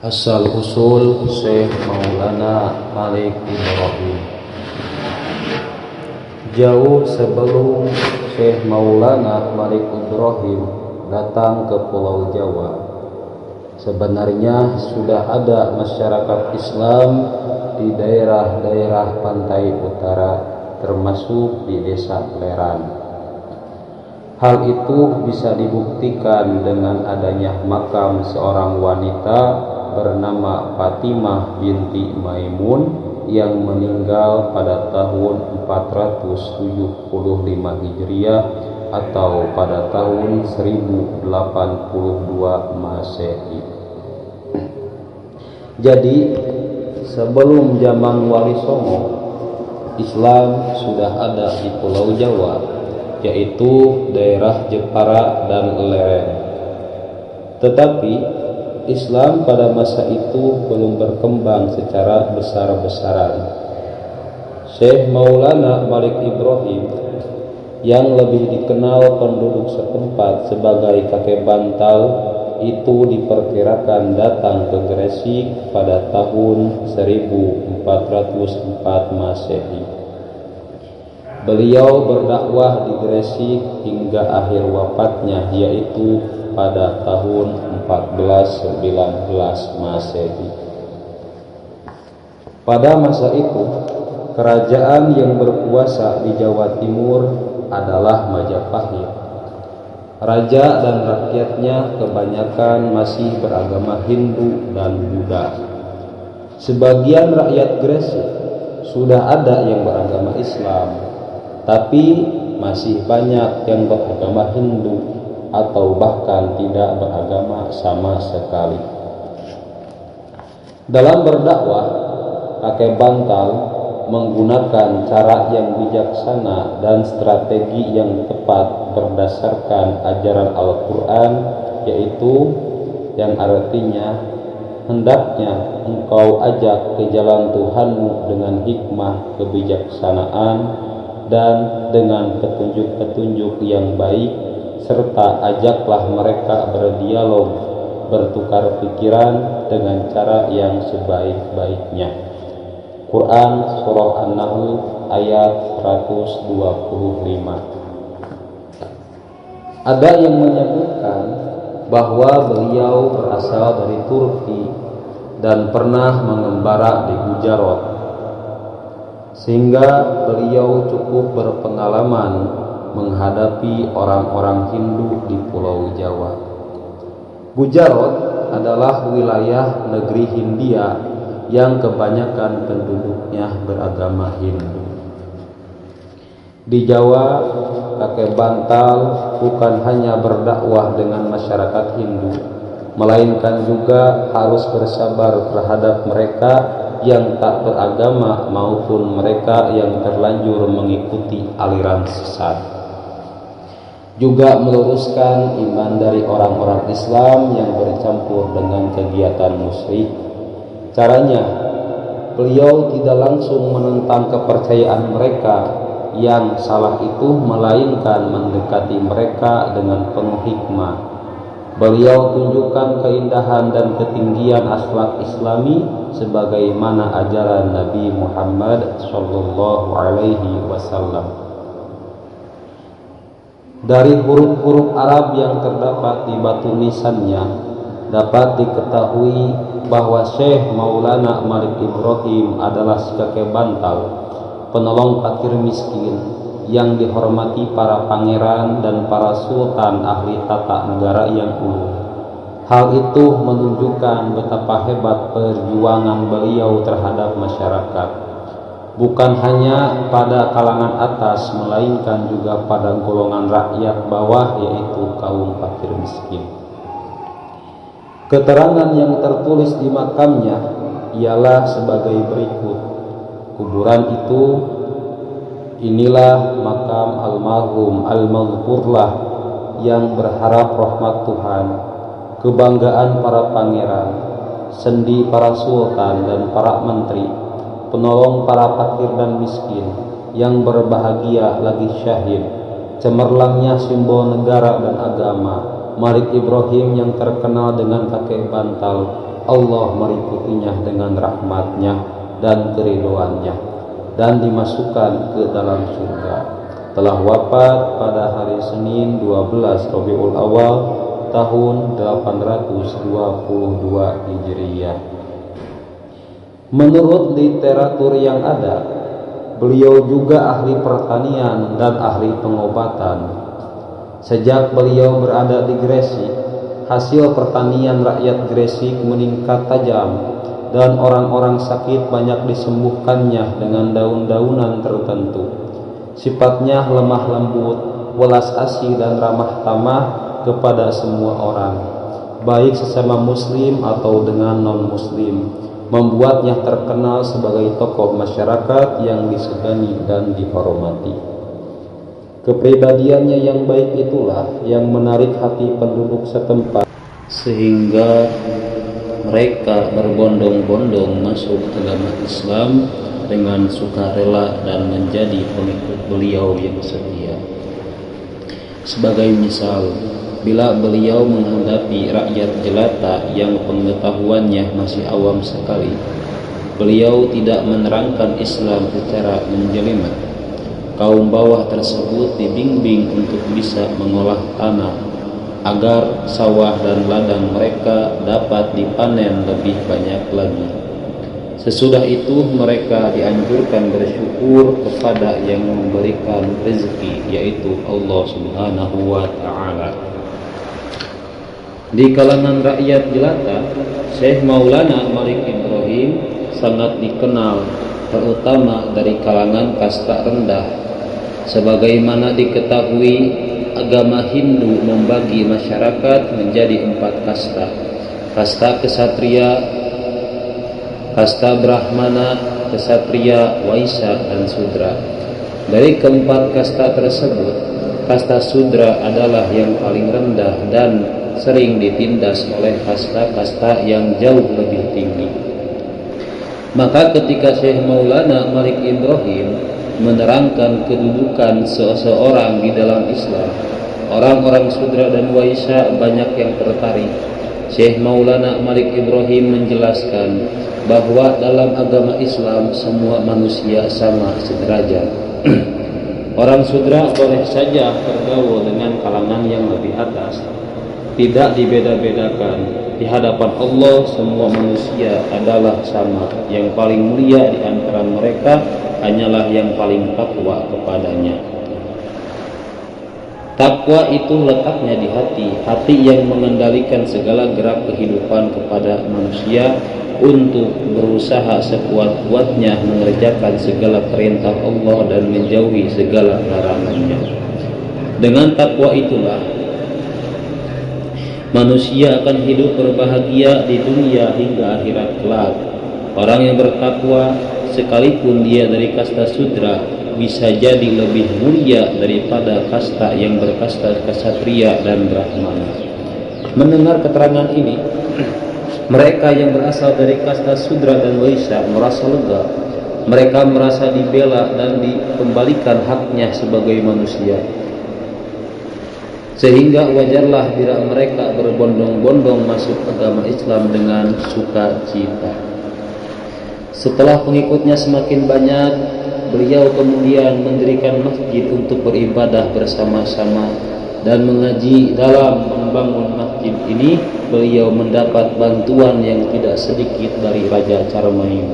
Asal usul Syekh Maulana Malik Ibrahim. Jauh sebelum Syekh Maulana Malik Ibrahim datang ke Pulau Jawa, sebenarnya sudah ada masyarakat Islam di daerah-daerah pantai utara, termasuk di desa Leran. Hal itu bisa dibuktikan dengan adanya makam seorang wanita bernama Fatimah binti Maimun yang meninggal pada tahun 475 Hijriah atau pada tahun 1082 Masehi. Jadi sebelum zaman Wali Songo, Islam sudah ada di Pulau Jawa, yaitu daerah Jepara dan Leren. Tetapi Islam pada masa itu belum berkembang secara besar-besaran. Syekh Maulana Malik Ibrahim yang lebih dikenal penduduk setempat sebagai kakek bantal itu diperkirakan datang ke Gresik pada tahun 1404 Masehi. Beliau berdakwah di Gresik hingga akhir wafatnya, yaitu pada tahun 1419 Masehi. Pada masa itu, kerajaan yang berkuasa di Jawa Timur adalah Majapahit. Raja dan rakyatnya kebanyakan masih beragama Hindu dan Buddha. Sebagian rakyat Gresik sudah ada yang beragama Islam, tapi masih banyak yang beragama Hindu atau bahkan tidak beragama sama sekali. Dalam berdakwah, kakek bantal menggunakan cara yang bijaksana dan strategi yang tepat berdasarkan ajaran Al-Quran, yaitu yang artinya hendaknya engkau ajak ke jalan Tuhanmu dengan hikmah, kebijaksanaan, dan dengan petunjuk-petunjuk yang baik, serta ajaklah mereka berdialog, bertukar pikiran dengan cara yang sebaik-baiknya. Quran Surah An-Nahl ayat 125. Ada yang menyebutkan bahwa beliau berasal dari Turki dan pernah mengembara di Gujarat, sehingga beliau cukup berpengalaman menghadapi orang-orang Hindu di Pulau Jawa. Gujarat adalah wilayah negeri Hindia yang kebanyakan penduduknya beragama Hindu. Di Jawa, kakek bantal bukan hanya berdakwah dengan masyarakat Hindu, melainkan juga harus bersabar terhadap mereka yang tak beragama maupun mereka yang terlanjur mengikuti aliran sesat. Juga meluruskan iman dari orang-orang Islam yang bercampur dengan kegiatan musyrik. Caranya, beliau tidak langsung menentang kepercayaan mereka yang salah itu, melainkan mendekati mereka dengan penuh hikmah. Beliau tunjukkan keindahan dan ketinggian akhlak Islami sebagaimana ajaran Nabi Muhammad SAW. Dari huruf-huruf Arab yang terdapat di batu nisannya dapat diketahui bahwa Syekh Maulana Malik Ibrahim adalah si kakek bantal, penolong fakir miskin yang dihormati para pangeran dan para sultan ahli tata negara yang ulung. Hal itu menunjukkan betapa hebat perjuangan beliau terhadap masyarakat, bukan hanya pada kalangan atas, melainkan juga pada golongan rakyat bawah, yaitu kaum fakir miskin. Keterangan yang tertulis di makamnya ialah sebagai berikut. Kuburan itu, inilah makam almarhum al-maghfurlah yang berharap rahmat Tuhan, kebanggaan para pangeran, sendi para sultan dan para menteri, penolong para fakir dan miskin, yang berbahagia lagi syahid, cemerlangnya simbol negara dan agama, Malik Ibrahim yang terkenal dengan kakek bantal, Allah merikutinya dengan rahmatnya dan keridhoannya dan dimasukkan ke dalam surga. Telah wafat pada hari Senin 12 Rabiul Awal tahun 822 Hijriah. Menurut literatur yang ada, beliau juga ahli pertanian dan ahli pengobatan. Sejak beliau berada di Gresik, hasil pertanian rakyat Gresik meningkat tajam dan orang-orang sakit banyak disembuhkannya dengan daun-daunan tertentu. Sifatnya lemah lembut, welas asih dan ramah tamah kepada semua orang, baik sesama muslim atau dengan non-muslim, membuatnya terkenal sebagai tokoh masyarakat yang disegani dan dihormati. Kepribadiannya yang baik itulah yang menarik hati penduduk setempat, sehingga mereka berbondong-bondong masuk agama Islam dengan sukarela dan menjadi pengikut beliau yang setia. Sebagai misal, bila beliau menghadapi rakyat jelata yang pengetahuannya masih awam sekali, beliau tidak menerangkan Islam secara menjelimet. Kaum bawah tersebut dibimbing untuk bisa mengolah tanah agar sawah dan ladang mereka dapat dipanen lebih banyak lagi. Sesudah itu mereka dianjurkan bersyukur kepada yang memberikan rezeki, yaitu Allah Subhanahu wa Ta'ala. Di kalangan rakyat jelata, Syekh Maulana Malik Ibrahim sangat dikenal, terutama dari kalangan kasta rendah. Sebagaimana diketahui, agama Hindu membagi masyarakat menjadi 4 kasta: kasta kesatria, kasta brahmana, kesatria, waisya, dan sudra. Dari keempat kasta tersebut, kasta sudra adalah yang paling rendah dan sering ditindas oleh kasta-kasta yang jauh lebih tinggi. Maka ketika Syekh Maulana Malik Ibrahim menerangkan kedudukan seseorang di dalam Islam, orang-orang sudra dan waisya banyak yang tertarik. Syekh Maulana Malik Ibrahim menjelaskan bahwa dalam agama Islam semua manusia sama sederajat. Orang sudra boleh saja bergaul dengan kalangan yang lebih atas, tidak dibeda-bedakan. Di hadapan Allah semua manusia adalah sama. Yang paling mulia di antara mereka hanyalah yang paling takwa kepadanya. Takwa itu letaknya di hati, hati yang mengendalikan segala gerak kehidupan kepada manusia untuk berusaha sekuat-kuatnya mengerjakan segala perintah Allah dan menjauhi segala larangannya. Dengan takwa itulah manusia akan hidup berbahagia di dunia hingga akhirat kelak. Orang yang bertakwa, sekalipun dia dari kasta sudra, bisa jadi lebih mulia daripada kasta yang berkasta kesatria dan brahmana. Mendengar keterangan ini, mereka yang berasal dari kasta sudra dan waisya merasa lega. Mereka merasa dibela dan dikembalikan haknya sebagai manusia. Sehingga wajarlah bila mereka berbondong-bondong masuk agama Islam dengan sukacita. Setelah pengikutnya semakin banyak, beliau kemudian mendirikan masjid untuk beribadah bersama-sama dan mengaji. Dalam membangun masjid ini, beliau mendapat bantuan yang tidak sedikit dari Raja Charmain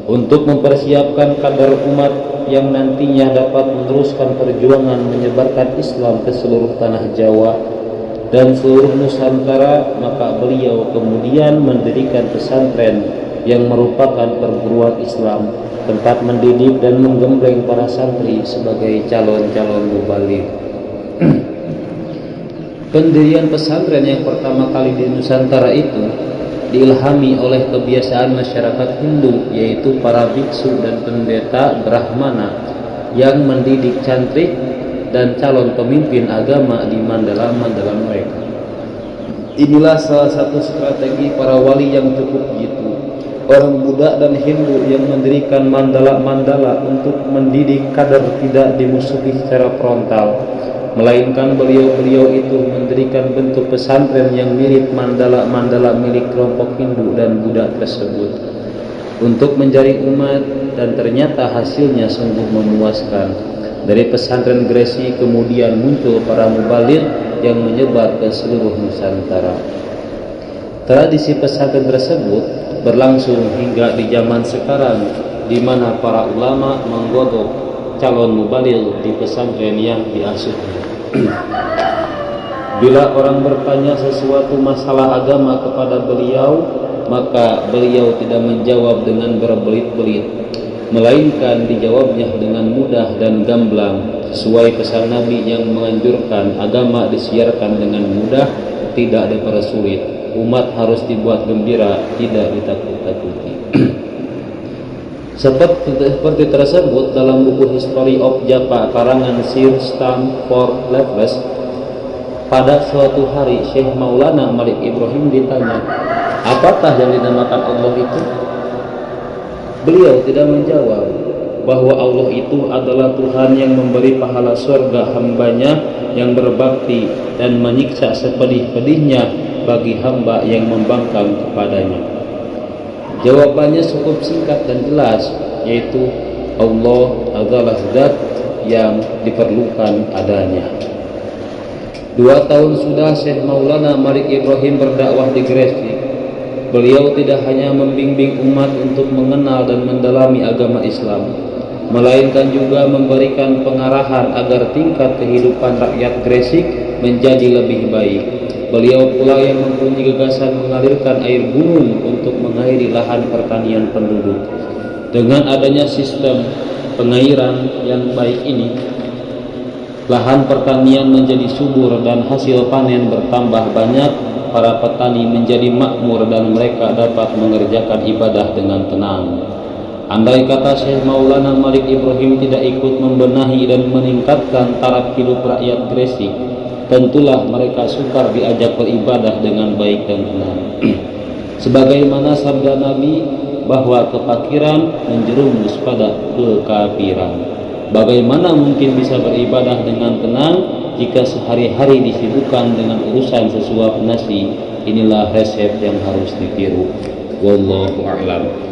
untuk mempersiapkan kadar umat yang nantinya dapat meneruskan perjuangan menyebarkan Islam ke seluruh tanah Jawa dan seluruh Nusantara. Maka beliau kemudian mendirikan pesantren yang merupakan perguruan Islam, tempat mendidik dan menggembleng para santri sebagai calon-calon mubalik. Pendirian pesantren yang pertama kali di Nusantara itu diilhami oleh kebiasaan masyarakat Hindu, yaitu para biksu dan pendeta Brahmana yang mendidik cantrik dan calon pemimpin agama di mandala-mandala mereka. Inilah salah satu strategi para wali yang cukup jitu. Orang Buddha dan Hindu yang mendirikan mandala-mandala untuk mendidik kader tidak dimusuhi secara frontal, melainkan beliau-beliau itu mendirikan bentuk pesantren yang mirip mandala-mandala milik kelompok Hindu dan Buddha tersebut untuk mencari umat, dan ternyata hasilnya sungguh memuaskan. Dari pesantren Gresik kemudian muncul para mubaligh yang menyebar ke seluruh Nusantara. Tradisi pesantren tersebut berlangsung hingga di zaman sekarang, di mana para ulama menggodok calon mubaligh di pesantren yang diasuhnya. Bila orang bertanya sesuatu masalah agama kepada beliau, maka beliau tidak menjawab dengan berbelit-belit, melainkan dijawabnya dengan mudah dan gamblang sesuai pesan Nabi yang menganjurkan agama disiarkan dengan mudah, tidak dipersulit. Umat harus dibuat gembira, tidak ditakut-takuti. Seperti tersebut dalam buku History of Java karangan Sir Stamford Raffles. Pada suatu hari Syekh Maulana Malik Ibrahim ditanya, apakah yang dinamakan Allah itu? Beliau tidak menjawab bahwa Allah itu adalah Tuhan yang memberi pahala surga hambanya yang berbakti dan menyiksa sepedih-pedihnya bagi hamba yang membangkang kepadanya. Jawabannya cukup singkat dan jelas, yaitu Allah adalah zat yang diperlukan adanya. 2 tahun sudah Syekh Maulana Malik Ibrahim berdakwah di Gresik. Beliau tidak hanya membimbing umat untuk mengenal dan mendalami agama Islam, melainkan juga memberikan pengarahan agar tingkat kehidupan rakyat Gresik menjadi lebih baik. Beliau pula yang mempunyai gagasan mengalirkan air gunung untuk mengairi lahan pertanian penduduk. Dengan adanya sistem pengairan yang baik ini, lahan pertanian menjadi subur dan hasil panen bertambah banyak. Para petani menjadi makmur dan mereka dapat mengerjakan ibadah dengan tenang. Andai kata Syekh Maulana Malik Ibrahim tidak ikut membenahi dan meningkatkan taraf hidup rakyat Gresik, tentulah mereka sukar diajak beribadah dengan baik dan tenang. Sebagaimana sabda Nabi bahwa kefakiran menjerumus pada kekafiran. Bagaimana mungkin bisa beribadah dengan tenang jika sehari-hari disibukkan dengan urusan sesuap nasi? Inilah resep yang harus ditiru. Wallahu a'lam.